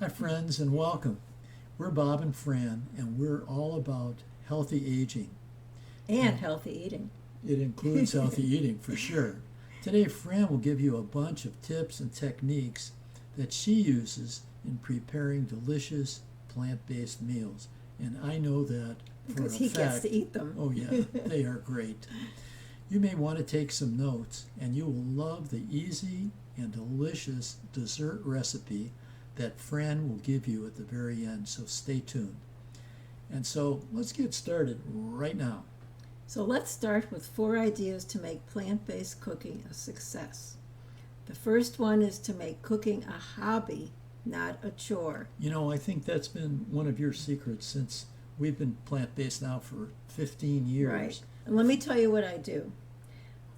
Hi friends and welcome. We're Bob and Fran and we're all about healthy aging. And healthy eating. It includes healthy eating for sure. Today Fran will give you a bunch of tips and techniques that she uses in preparing delicious plant-based meals. And I know that for Because a he fact. gets to eat them. Oh yeah, they are great. You may want to take some notes and you will love the easy and delicious dessert recipe that Fran will give you at the very end, so stay tuned. And so let's get started right now. So let's start with 4 ideas to make plant-based cooking a success. The first one is to make cooking a hobby, not a chore. You know, I think that's been one of your secrets since we've been plant-based now for 15 years. Right. And let me tell you what I do.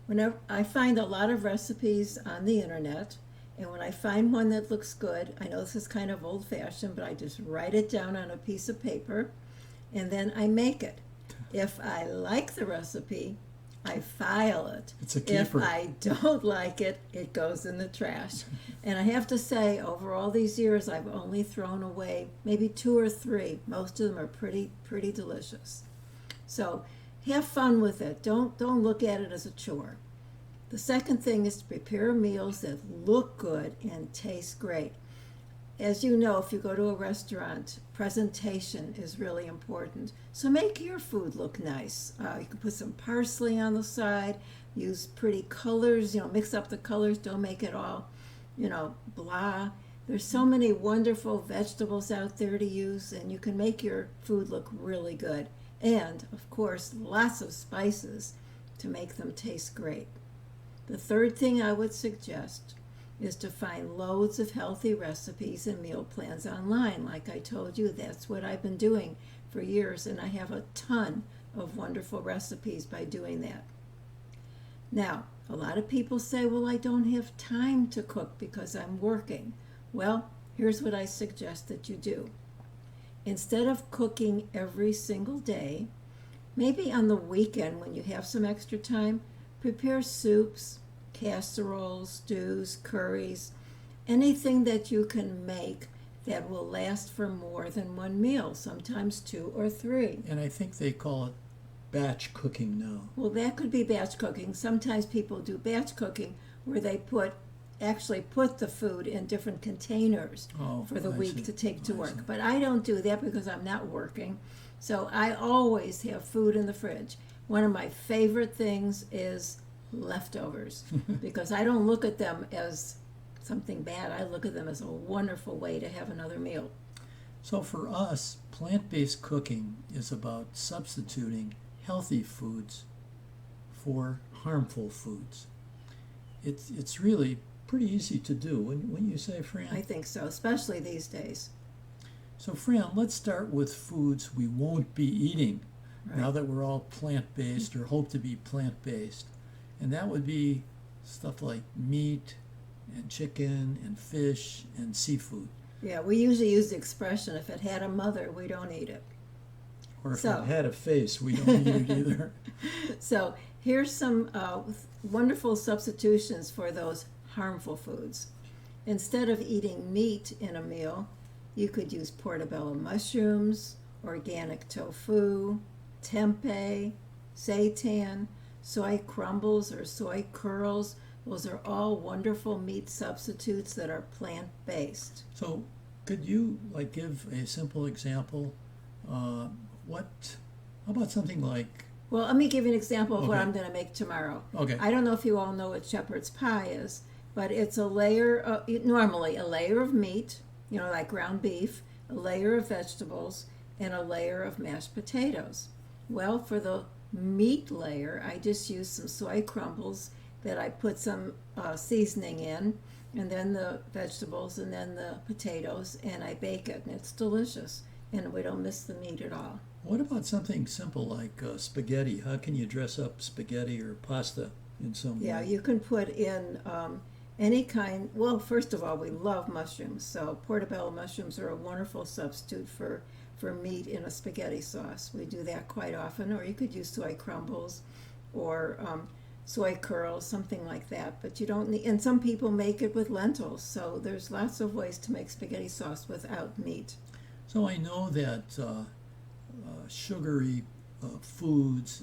Whenever I find a lot of recipes on the internet, and when I find one that looks good, I know this is kind of old-fashioned, but I just write it down on a piece of paper, and then I make it. If I like the recipe, I file it. It's a keeper. If I don't like it, it goes in the trash. And I have to say, over all these years, I've only thrown away maybe 2 or 3. Most of them are pretty delicious. So have fun with it. Don't look at it as a chore. The second thing is to prepare meals that look good and taste great. As you know, if you go to a restaurant, presentation is really important. So make your food look nice. You can put some parsley on the side, use pretty colors, mix up the colors, don't make it all, blah. There's so many wonderful vegetables out there to use, and you can make your food look really good. And, of course, lots of spices to make them taste great. The third thing I would suggest is to find loads of healthy recipes and meal plans online. Like I told you, that's what I've been doing for years, and I have a ton of wonderful recipes by doing that. Now, a lot of people say, well, I don't have time to cook because I'm working. Well, here's what I suggest that you do. Instead of cooking every single day, maybe on the weekend when you have some extra time, prepare soups, casseroles, stews, curries, anything that you can make that will last for more than one meal, sometimes 2 or 3. And I think they call it batch cooking now. Well, that could be batch cooking. Sometimes people do batch cooking where they actually put the food in different containers for the week to take to work. But I don't do that because I'm not working. So I always have food in the fridge. One of my favorite things is leftovers because I don't look at them as something bad. I look at them as a wonderful way to have another meal. So for us, plant-based cooking is about substituting healthy foods for harmful foods. It's really pretty easy to do, wouldn't you say, Fran? I think so, especially these days. So Fran, let's start with foods we won't be eating now that we're all plant-based or hope to be plant-based. And that would be stuff like meat and chicken and fish and seafood. Yeah, we usually use the expression, if it had a mother, we don't eat it. Or if it had a face, we don't eat it either. So here's some wonderful substitutions for those harmful foods. Instead of eating meat in a meal, you could use portobello mushrooms, organic tofu, tempeh, seitan, soy crumbles or soy curls. Those are all wonderful meat substitutes that are plant-based. So could you give a simple example? How about something like... Well, let me give you an example of what I'm going to make tomorrow. Okay. I don't know if you all know what shepherd's pie is, but it's normally a layer of meat, like ground beef, a layer of vegetables, and a layer of mashed potatoes. Well, for the meat layer, I just use some soy crumbles that I put some seasoning in, and then the vegetables, and then the potatoes, and I bake it, and it's delicious, and we don't miss the meat at all. What about something simple like spaghetti? How can you dress up spaghetti or pasta in some way? Yeah, you can put in any kind. Well, first of all, we love mushrooms, so portobello mushrooms are a wonderful substitute for meat in a spaghetti sauce. We do that quite often, or you could use soy crumbles or soy curls, something like that. But you don't need, and some people make it with lentils, so there's lots of ways to make spaghetti sauce without meat. So I know that sugary foods,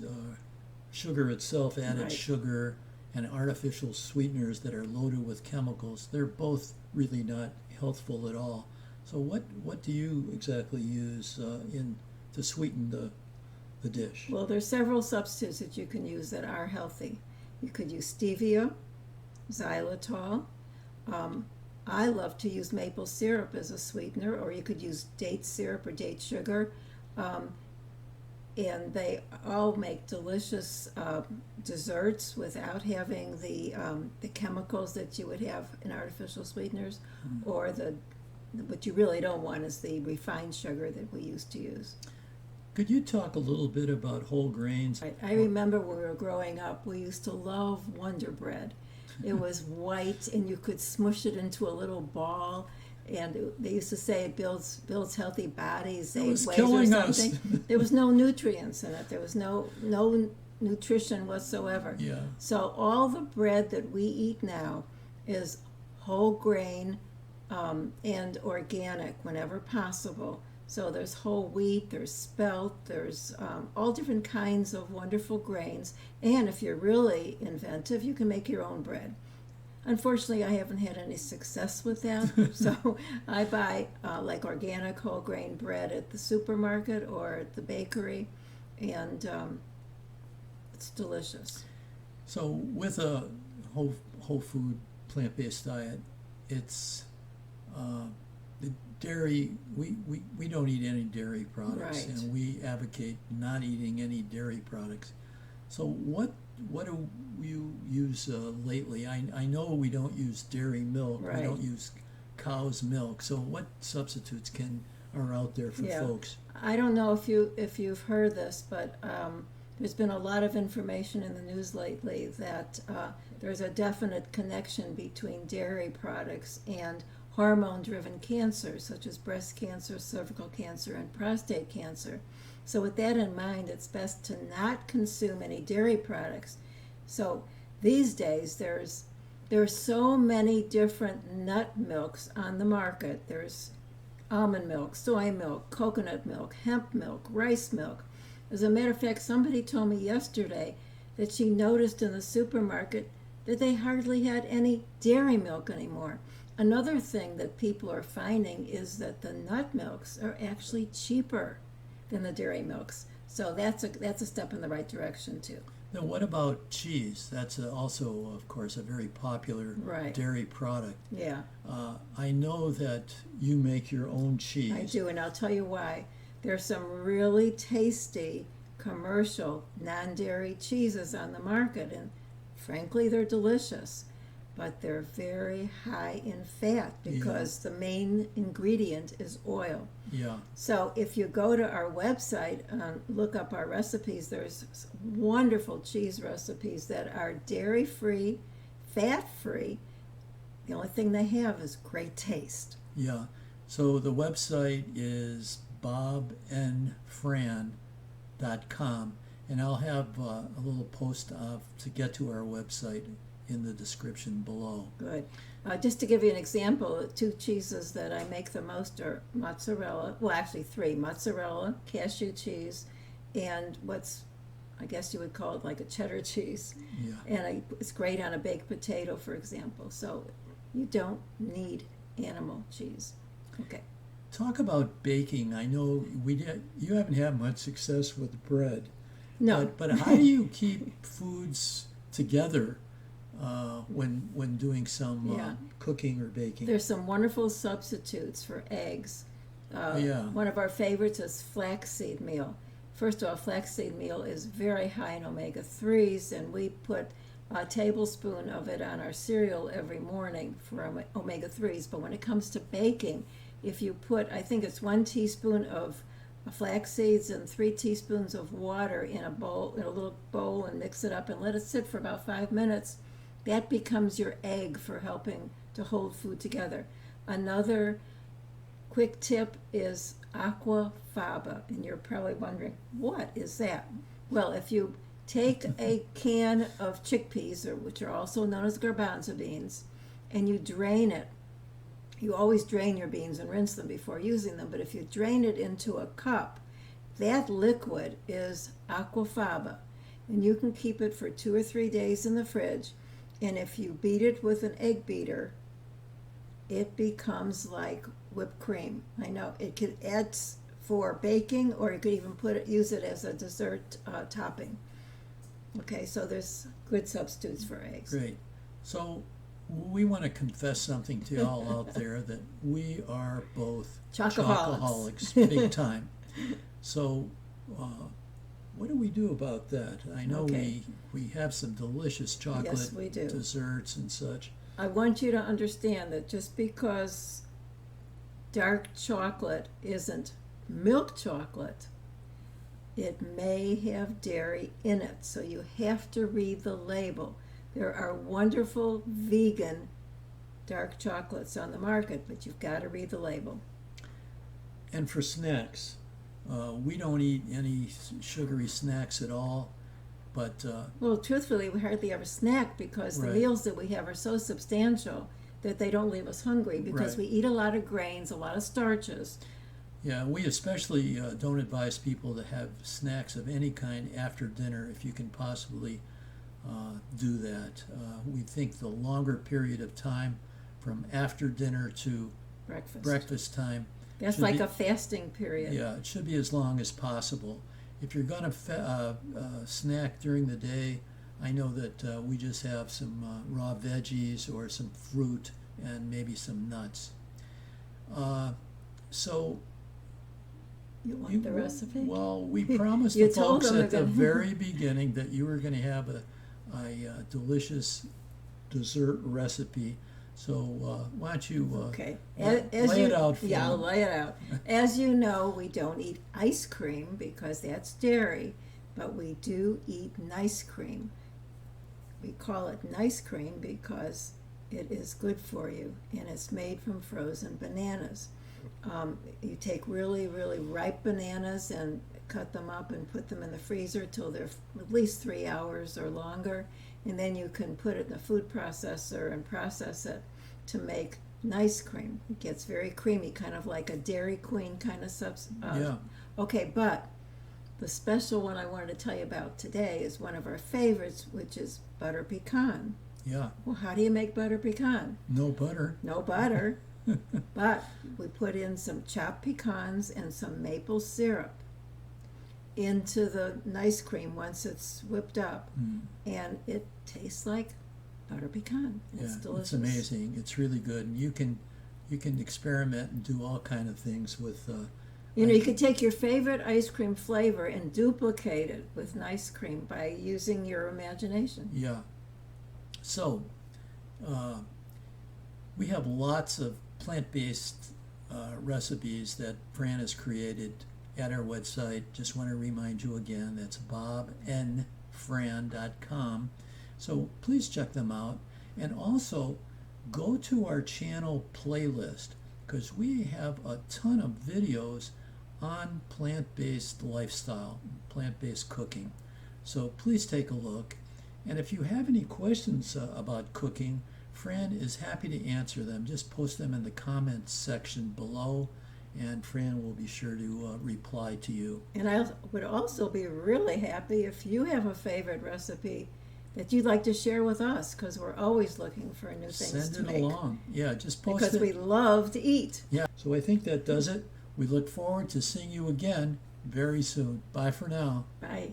sugar itself, added Right. sugar, and artificial sweeteners that are loaded with chemicals, they're both really not healthful at all. So what do you exactly use to sweeten the dish? Well, there's several substitutes that you can use that are healthy. You could use stevia, xylitol. I love to use maple syrup as a sweetener, or you could use date syrup or date sugar. And they all make delicious desserts without having the chemicals that you would have in artificial sweeteners, or what you really don't want is the refined sugar that we used to use. Could you talk a little bit about whole grains? I remember when we were growing up, we used to love Wonder Bread. It was white, and you could smush it into a little ball. And they used to say it builds healthy bodies, It was ways killing or us. something. There was no nutrients in it. There was no nutrition whatsoever. Yeah. So all the bread that we eat now is whole grain and organic whenever possible. So there's whole wheat, there's spelt, there's all different kinds of wonderful grains. And if you're really inventive, you can make your own bread. Unfortunately, I haven't had any success with that. So I buy like organic whole grain bread at the supermarket or at the bakery, and it's delicious. So with a whole food plant-based diet, it's the dairy. We don't eat any dairy products, Right. and we advocate not eating any dairy products. So what do you use lately? I know we don't use dairy milk. Right. We don't use cow's milk. So what substitutes are out there for folks? I don't know if you've heard this, but there's been a lot of information in the news lately that there's a definite connection between dairy products and hormone-driven cancers, such as breast cancer, cervical cancer, and prostate cancer. So with that in mind, it's best to not consume any dairy products. So these days, there's so many different nut milks on the market. There's almond milk, soy milk, coconut milk, hemp milk, rice milk. As a matter of fact, somebody told me yesterday that she noticed in the supermarket that they hardly had any dairy milk anymore. Another thing that people are finding is that the nut milks are actually cheaper than the dairy milks. So that's a step in the right direction too. Now, what about cheese? That's also, of course, a very popular Right. dairy product. Yeah, I know that you make your own cheese. I do, and I'll tell you why. There's some really tasty commercial non-dairy cheeses on the market, and frankly, they're delicious. But they're very high in fat because the main ingredient is oil. Yeah. So if you go to our website and look up our recipes, there's wonderful cheese recipes that are dairy-free, fat-free. The only thing they have is great taste. Yeah. So the website is bobnfran.com, and I'll have a little post to get to our website in the description below. Good. Just to give you an example, the two cheeses that I make the most are mozzarella, well actually three, mozzarella, cashew cheese, and I guess you would call it like a cheddar cheese. Yeah. And it's great on a baked potato, for example. So you don't need animal cheese. Okay. Talk about baking. I know you haven't had much success with bread. No. But how do you keep foods together when doing some cooking or baking? There's some wonderful substitutes for eggs. Yeah. One of our favorites is flaxseed meal. First of all, flaxseed meal is very high in omega-3s, and we put a tablespoon of it on our cereal every morning for omega-3s. But when it comes to baking, if you put, I think it's 1 teaspoon of flax seeds and 3 teaspoons of water in a little bowl, and mix it up and let it sit for about 5 minutes, that becomes your egg for helping to hold food together. Another quick tip is aquafaba, and you're probably wondering, what is that? Well, if you take a can of chickpeas, which are also known as garbanzo beans, and you drain it. You always drain your beans and rinse them before using them, but if you drain it into a cup, that liquid is aquafaba, and you can keep it for 2 or 3 days in the fridge, and if you beat it with an egg beater, it becomes like whipped cream. I know it could add for baking, or you could even use it as a dessert topping. Okay, so there's good substitutes for eggs. Great. So we want to confess something to y'all out there, that we are both chocoholics, big time. So what do we do about that? I know we have some delicious chocolate Yes, we do. desserts and such. I want you to understand that just because dark chocolate isn't milk chocolate, it may have dairy in it, so you have to read the label. There are wonderful vegan dark chocolates on the market, but you've got to read the label. And for snacks, we don't eat any sugary snacks at all, but Well, truthfully, we hardly ever snack because the Right. meals that we have are so substantial that they don't leave us hungry, because Right. we eat a lot of grains, a lot of starches. yeah, we especially don't advise people to have snacks of any kind after dinner if you can possibly do that. We think the longer period of time from after dinner to breakfast time, That's should like be- a fasting period. yeah, it should be as long as possible. If you're going to snack during the day, I know that we just have some raw veggies or some fruit and maybe some nuts. So You want the recipe? Well, we promised You the told folks them at the again. very beginning that you were going to have a delicious dessert recipe. So why don't you Okay. lay it out for Yeah, I'll them. lay it out. As you know, we don't eat ice cream because that's dairy, but we do eat nice cream. We call it nice cream because it is good for you, and it's made from frozen bananas. You take really, really ripe bananas and cut them up and put them in the freezer till they're at least 3 hours or longer, and then you can put it in a food processor and process it to make nice cream. It gets very creamy, kind of like a Dairy Queen kind of substance. Yeah. Okay, but the special one I wanted to tell you about today is one of our favorites, which is butter pecan. Yeah. Well, how do you make butter pecan? No butter. No butter, but we put in some chopped pecans and some maple syrup into the nice cream once it's whipped up, and it tastes like butter pecan. It's Yeah, delicious. it's amazing. It's really good. And you can experiment and do all kind of things with. You know, you could take your favorite ice cream flavor and duplicate it with nice cream by using your imagination. Yeah. So, we have lots of plant-based recipes that Fran has created at our website. Just want to remind you again, that's bobnfran.com. So please check them out. And also, go to our channel playlist, because we have a ton of videos on plant-based lifestyle, plant-based cooking. So please take a look. And if you have any questions about cooking, Fran is happy to answer them. Just post them in the comments section below, and Fran will be sure to reply to you. And I would also be really happy if you have a favorite recipe that you'd like to share with us, because we're always looking for new things Send to it make. along. Yeah, just post Because it. we love to eat. Yeah, so I think that does it. We look forward to seeing you again very soon. Bye for now. Bye.